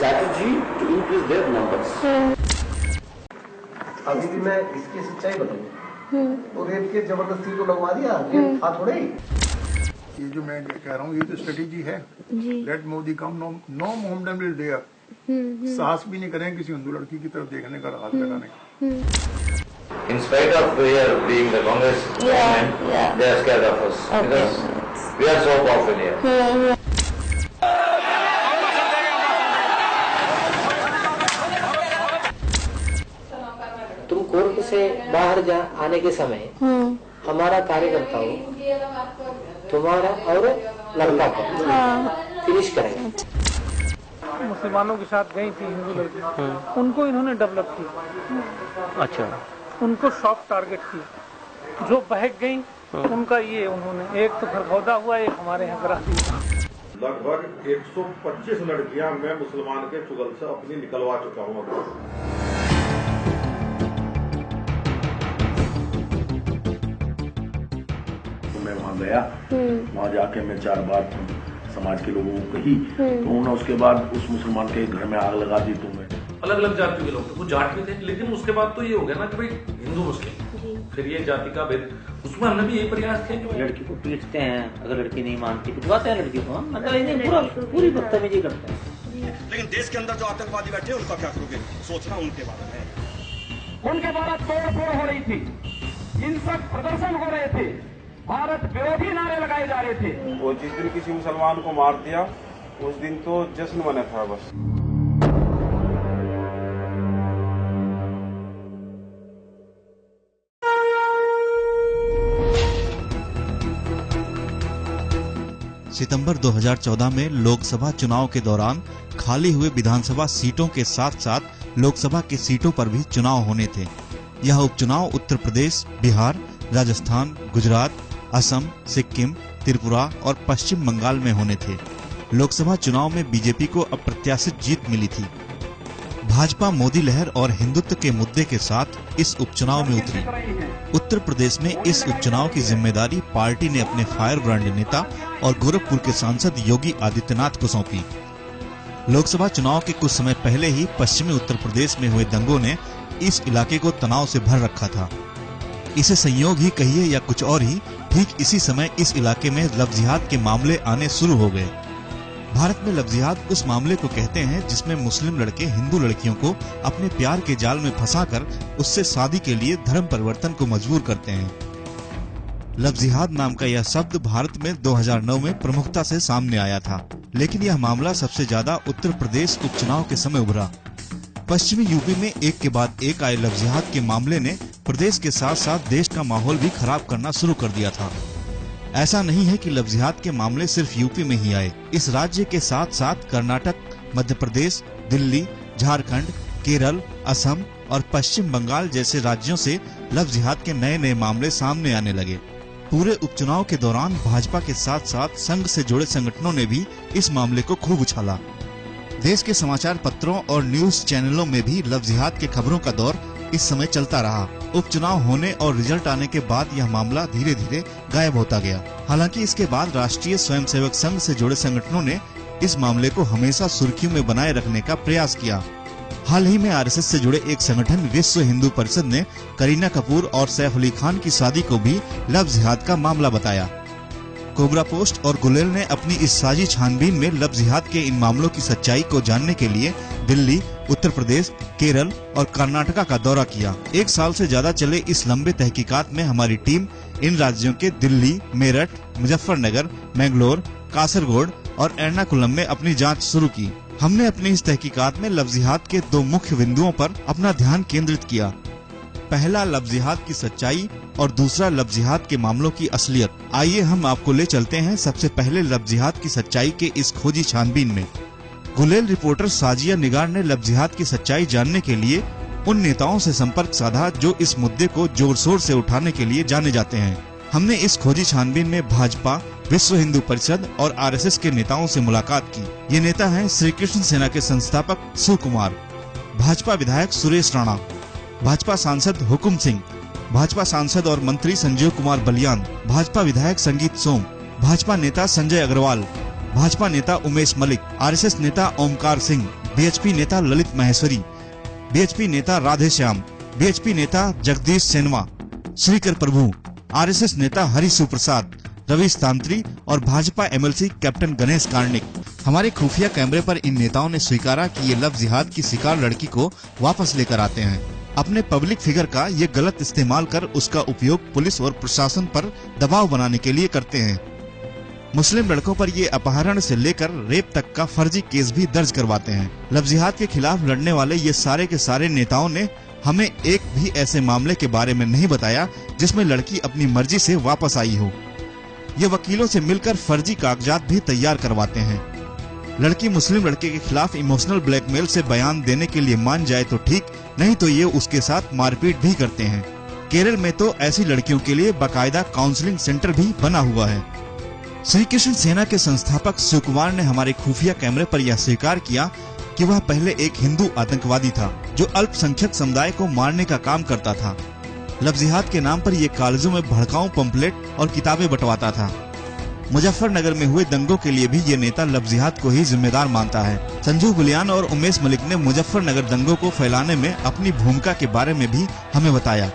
strategy to increase their numbers. अभी भी मैं इसकी सच्चाई बताऊं तो रेप के जबरदस्ती को लगवा दिया, रेप था थोड़े ही। ये जो मैं कह रहा हूँ ये तो स्ट्रेटेजी है। Let Modi come, no Mohammedan will there. साहस भी नहीं करें किसी हिंदू लड़की की तरफ देखने का, हाथ लगाने का। In spite of we are being the Congress government, they are scared of us because we are so powerful here. तुम कोर्ट से बाहर आने के समय हमारा कार्यकर्ता हो, तुम्हारा और लड़का को फिनिश करेंगे। मुसलमानों के साथ गई थी हिंदू लड़की, उनको इन्होंने डेवलप किया। अच्छा, उनको सॉफ्ट टारगेट किया, जो बहक गई उनका ये उन्होंने एक तो खरखौदा हुआ, एक हमारे यहाँ करा दिया। लगभग 125 लड़कियां मैं मुसलमान के चुगल से अपनी निकलवा चुका हूँ। तो मैं वहाँ गया, वहाँ जाके मैं 4 बार समाज के लोगों को कही, तो उन्होंने उसके बाद उस मुसलमान के घर में आग लगा दी। तो मैं अलग अलग जाति के लोग थे, वो जाट में थे, लेकिन उसके बाद तो ये हो गया ना कि भाई हिंदू मुस्लिम, फिर ये जाति का भेद, उसमें हमने भी यही प्रयास किया कि लड़की को पीटते हैं, अगर लड़की नहीं मानती पिटवाते हैं लड़की को, मतलब पूरी बदतमीजी करते हैं। लेकिन देश के अंदर जो आतंकवादी बैठे उनका क्या करोगे, सोचना उनके बारे में। उनके द्वारा तोड़-फोड़ हो रही थी, हिंसक प्रदर्शन हो रहे थे, भारत विरोधी नारे लगाए जा रहे थे। वो जिस दिन किसी मुसलमान को मार दिया उस दिन तो जश्न मना था बस। सितंबर 2014 में लोकसभा चुनाव के दौरान खाली हुए विधानसभा सीटों के साथ साथ लोकसभा की सीटों पर भी चुनाव होने थे। यह उपचुनाव उत्तर प्रदेश, बिहार, राजस्थान, गुजरात, असम, सिक्किम, त्रिपुरा और पश्चिम बंगाल में होने थे। लोकसभा चुनाव में बीजेपी को अप्रत्याशित जीत मिली थी। भाजपा मोदी लहर और हिंदुत्व के मुद्दे के साथ इस उपचुनाव में उतरी। उत्तर प्रदेश में इस उपचुनाव की जिम्मेदारी पार्टी ने अपने फायर ब्रांड नेता और गोरखपुर के सांसद योगी आदित्यनाथ को सौंपी। लोकसभा चुनाव के कुछ समय पहले ही पश्चिमी उत्तर प्रदेश में हुए दंगों ने इस इलाके को तनाव से भर रखा था। इसे संयोग ही कहिए या कुछ और ही, ठीक इसी समय इस इलाके में लव जिहाद के मामले आने शुरू हो गए। भारत में लव जिहाद उस मामले को कहते हैं जिसमें मुस्लिम लड़के हिंदू लड़कियों को अपने प्यार के जाल में फंसाकर उससे शादी के लिए धर्म परिवर्तन को मजबूर करते हैं। लव जिहाद नाम का यह शब्द भारत में 2009 में प्रमुखता से सामने आया था, लेकिन यह मामला सबसे ज्यादा उत्तर प्रदेश उपचुनाव के समय उभरा। पश्चिमी यूपी में एक के बाद एक आए लव जिहाद के मामले ने प्रदेश के साथ साथ देश का माहौल भी खराब करना शुरू कर दिया था। ऐसा नहीं है कि लव जिहाद के मामले सिर्फ यूपी में ही आए। इस राज्य के साथ साथ कर्नाटक, मध्य प्रदेश, दिल्ली, झारखंड, केरल, असम और पश्चिम बंगाल जैसे राज्यों से लव जिहाद के नए नए मामले सामने आने लगे। पूरे उपचुनाव के दौरान भाजपा के साथ साथ संघ से जुड़े संगठनों ने भी इस मामले को खूब उछाला। देश के समाचार पत्रों और न्यूज चैनलों में भी लव जिहाद के खबरों का दौर इस समय चलता रहा। उपचुनाव होने और रिजल्ट आने के बाद यह मामला धीरे धीरे गायब होता गया। हालांकि इसके बाद राष्ट्रीय स्वयंसेवक संघ से जुड़े संगठनों ने इस मामले को हमेशा सुर्खियों में बनाए रखने का प्रयास किया। हाल ही में आरएसएस से जुड़े एक संगठन विश्व हिंदू परिषद ने करीना कपूर और सैफ अली खान की शादी को भी लव जिहाद का मामला बताया। कोबरा पोस्ट और गुलेल ने अपनी इस साजी छानबीन में लव जिहाद के इन मामलों की सच्चाई को जानने के लिए दिल्ली, उत्तर प्रदेश, केरल और कर्नाटका का दौरा किया। 1 साल से ज्यादा चले इस लंबे तहकीकात में हमारी टीम इन राज्यों के दिल्ली, मेरठ, मुजफ्फरनगर, मैंगलोर, कासरगोड और एर्नाकुलम में अपनी जांच शुरू की। हमने अपनी इस तहकीकात में लव जिहाद के 2 मुख्य बिंदुओं पर अपना ध्यान केंद्रित किया। पहला लव जिहाद की सच्चाई और दूसरा लव जिहाद के मामलों की असलियत। आइए हम आपको ले चलते हैं सबसे पहले लव जिहाद की सच्चाई के इस खोजी छानबीन में। गुलेल रिपोर्टर साजिया निगार ने लव जिहाद की सच्चाई जानने के लिए उन नेताओं से संपर्क साधा जो इस मुद्दे को जोर शोर से उठाने के लिए जाने जाते हैं। हमने इस खोजी छानबीन में भाजपा, विश्व हिंदू परिषद और आरएसएस के नेताओं से मुलाकात की। ये नेता हैं श्री कृष्ण सेना के संस्थापक शिव कुमार, भाजपा विधायक सुरेश राणा, भाजपा सांसद हुकुम सिंह, भाजपा सांसद और मंत्री संजीव कुमार बलियान, भाजपा विधायक संगीत सोम, भाजपा नेता संजय अग्रवाल, भाजपा नेता उमेश मलिक, आरएसएस नेता ओमकार सिंह, बीएचपी नेता ललित माहेश्वरी, बीएचपी नेता राधे श्याम, बीएचपी नेता जगदीश सेनवा, श्रीकर प्रभु, आरएसएस नेता हरि सुप्रसाद, रवीश तांत्री और भाजपा एमएलसी कैप्टन गणेश कार्णिक। हमारे खुफिया कैमरे पर इन नेताओं ने स्वीकारा कि ये लव जिहाद की शिकार लड़की को वापस लेकर आते हैं। अपने पब्लिक फिगर का ये गलत इस्तेमाल कर उसका उपयोग पुलिस और प्रशासन पर दबाव बनाने के लिए करते हैं। मुस्लिम लड़कों पर ये अपहरण से लेकर रेप तक का फर्जी केस भी दर्ज करवाते हैं। लव जिहाद के खिलाफ लड़ने वाले ये सारे के सारे नेताओं ने हमें एक भी ऐसे मामले के बारे में नहीं बताया जिसमें लड़की अपनी मर्जी से वापस आई हो। ये वकीलों से मिलकर फर्जी कागजात भी तैयार करवाते हैं। लड़की मुस्लिम लड़के के खिलाफ इमोशनल ब्लैकमेल से बयान देने के लिए मान जाए तो ठीक, नहीं तो ये उसके साथ मारपीट भी करते हैं। केरल में तो ऐसी लड़कियों के लिए बाकायदा काउंसलिंग सेंटर भी बना हुआ है। श्री कृष्ण सेना के संस्थापक शिव कुमार ने हमारे खुफिया कैमरे पर यह स्वीकार किया कि वह पहले एक हिंदू आतंकवादी था जो अल्पसंख्यक समुदाय को मारने का काम करता था। लव जिहाद के नाम पर ये कॉलेजों में भड़काऊ पंपलेट और किताबें बंटवाता था। मुजफ्फरनगर में हुए दंगों के लिए भी ये नेता लव जिहाद को ही जिम्मेदार मानता है। संजू गुलियान और उमेश मलिक ने मुजफ्फरनगर दंगों को फैलाने में अपनी भूमिका के बारे में भी हमें बताया।